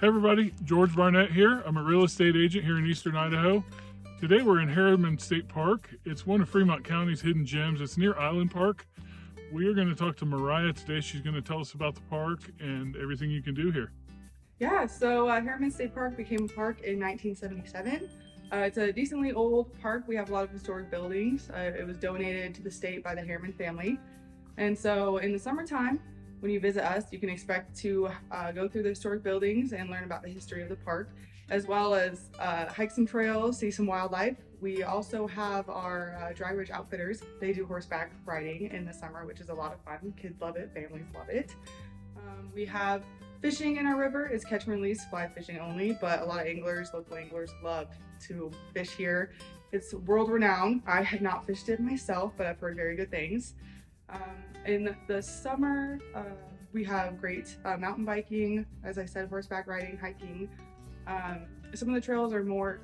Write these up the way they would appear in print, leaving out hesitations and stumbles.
Hey everybody, George Barnett here. I'm a real estate agent here in eastern Idaho. Today we're in Harriman State Park. It's one of Fremont County's hidden gems. It's near Island Park. We are going to talk to Mariah today. She's going to tell us about the park and everything you can do here. Yeah, so Harriman State Park became a park in 1977. It's a decently old park. We have a lot of historic buildings. It was donated to the state by the Harriman family. And so in the summertime, when you visit us, you can expect to go through the historic buildings and learn about the history of the park, as well as hike some trails, see some wildlife. We also have our dry ridge outfitters. They do horseback riding in the summer, which is a lot of fun. Kids love it, families love it. We have fishing in our river. It's catch and release, fly fishing only, but a lot of anglers, local anglers, love to fish here. It's world renowned. I had not fished it myself, but I've heard very good things. In the summer, we have great mountain biking, as I said, horseback riding, hiking. Some of the trails are more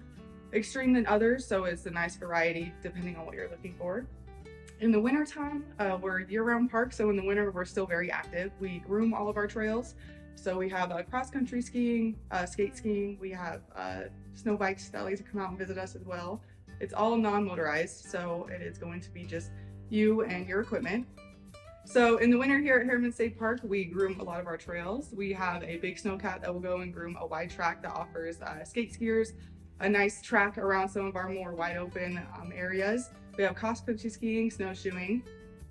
extreme than others, so it's a nice variety depending on what you're looking for. In the wintertime, we're a year-round park, so in the winter we're still very active. We groom all of our trails. So we have cross-country skiing, skate skiing, we have snow bikes that like to come out and visit us as well. It's all non-motorized, so it is going to be just you and your equipment. So in the winter here at Harriman State Park, we groom a lot of our trails. We have a big snowcat that will go and groom a wide track that offers skate skiers a nice track around some of our more wide open areas. We have cross-country skiing, snowshoeing.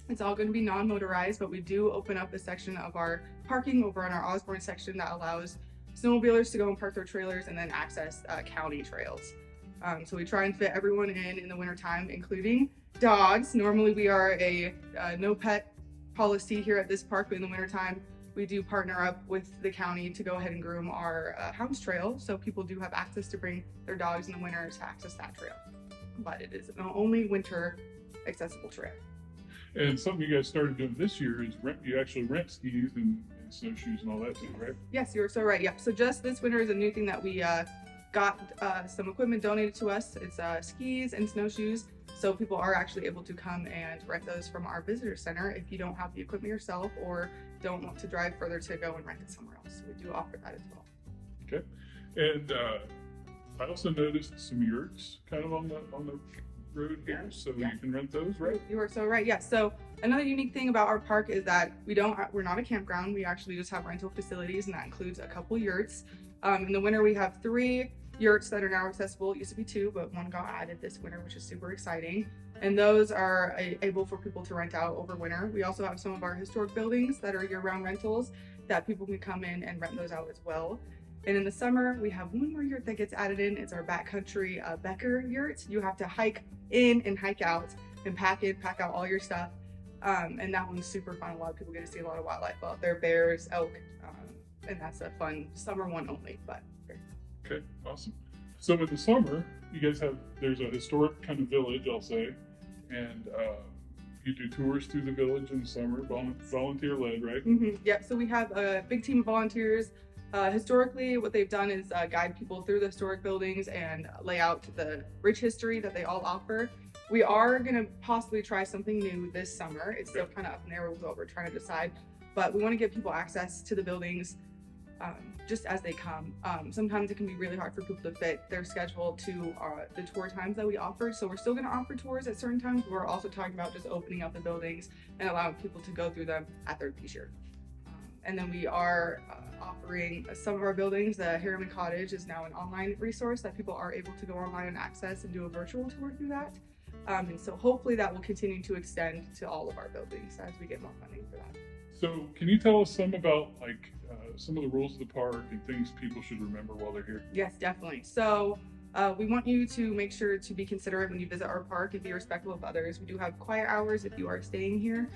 It's all going to be non-motorized, but we do open up a section of our parking over on our Osborne section that allows snowmobilers to go and park their trailers and then access county trails. So we try and fit everyone in the wintertime, including dogs. Normally we are a no pet policy here at this park, but in the wintertime we do partner up with the county to go ahead and groom our hounds trail, so people do have access to bring their dogs in the winter to access that trail. But it is an only winter accessible trail. And something you guys started doing this year is you actually rent skis and snowshoes and all that too, right? Yes, you're so right. Yep. So just this winter is a new thing that we got some equipment donated to us. It's skis and snowshoes. So people are actually able to come and rent those from our visitor center if you don't have the equipment yourself or don't want to drive further to go and rent it somewhere else. So we do offer that as well. Okay. And I also noticed some yurts kind of on the road here, so you can rent those, right? You are so right. Yes. So another unique thing about our park is that we're not a campground. We actually just have rental facilities, and that includes a couple yurts. In the winter, we have 3 yurts that are now accessible. It used to be 2, but 1 got added this winter, which is super exciting. And those are able for people to rent out over winter. We also have some of our historic buildings that are year-round rentals that people can come in and rent those out as well. And in the summer, we have 1 more yurt that gets added in. It's our backcountry Becker yurt. You have to hike in and hike out and pack out all your stuff. And that one's super fun. A lot of people get to see a lot of wildlife out there, bears, elk, and that's a fun summer one only. But okay, awesome. So in the summer, you guys there's a historic kind of village, I'll say, and you do tours through the village in the summer, volunteer led, right? Mm-hmm. Yep. So we have a big team of volunteers. Historically, what they've done is guide people through the historic buildings and lay out the rich history that they all offer. We are going to possibly try something new this summer. It's still kind of up in the air with what we're trying to decide, but we want to give people access to the buildings just as they come. Sometimes it can be really hard for people to fit their schedule to the tour times that we offer. So we're still going to offer tours at certain times. We're also talking about just opening up the buildings and allowing people to go through them at their leisure. And then we are offering some of our buildings. The Harriman Cottage is now an online resource that people are able to go online and access and do a virtual tour through that. And so hopefully that will continue to extend to all of our buildings as we get more funding for that. So can you tell us some about some of the rules of the park and things people should remember while they're here? Yes, definitely. So we want you to make sure to be considerate when you visit our park and be respectful of others. We do have quiet hours if you are staying here.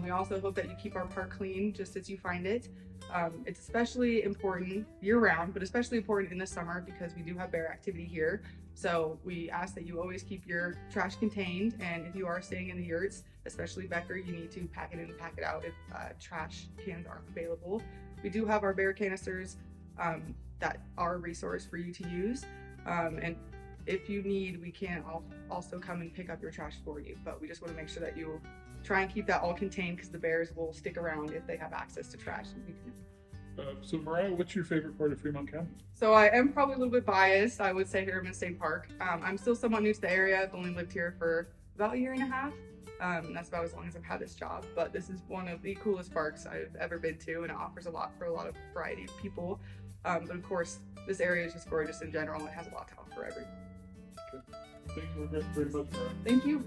We also hope that you keep our park clean just as you find it. It's especially important year-round, but especially important in the summer because we do have bear activity here. So we ask that you always keep your trash contained, and if you are staying in the yurts, especially Becker, you need to pack it in and pack it out if trash cans aren't available. We do have our bear canisters that are a resource for you to use. And if you need, we can also come and pick up your trash for you, but we just want to make sure that you try and keep that all contained because the bears will stick around if they have access to trash. So Mariah, what's your favorite part of Fremont County? So I am probably a little bit biased. I would say Harriman State Park. I'm still somewhat new to the area. I've only lived here for about a year and a half. And that's about as long as I've had this job. But this is one of the coolest parks I've ever been to, and it offers a lot for a lot of variety of people. But of course, this area is just gorgeous in general. It has a lot to offer everyone. Thank you very much, Mariah. Thank you.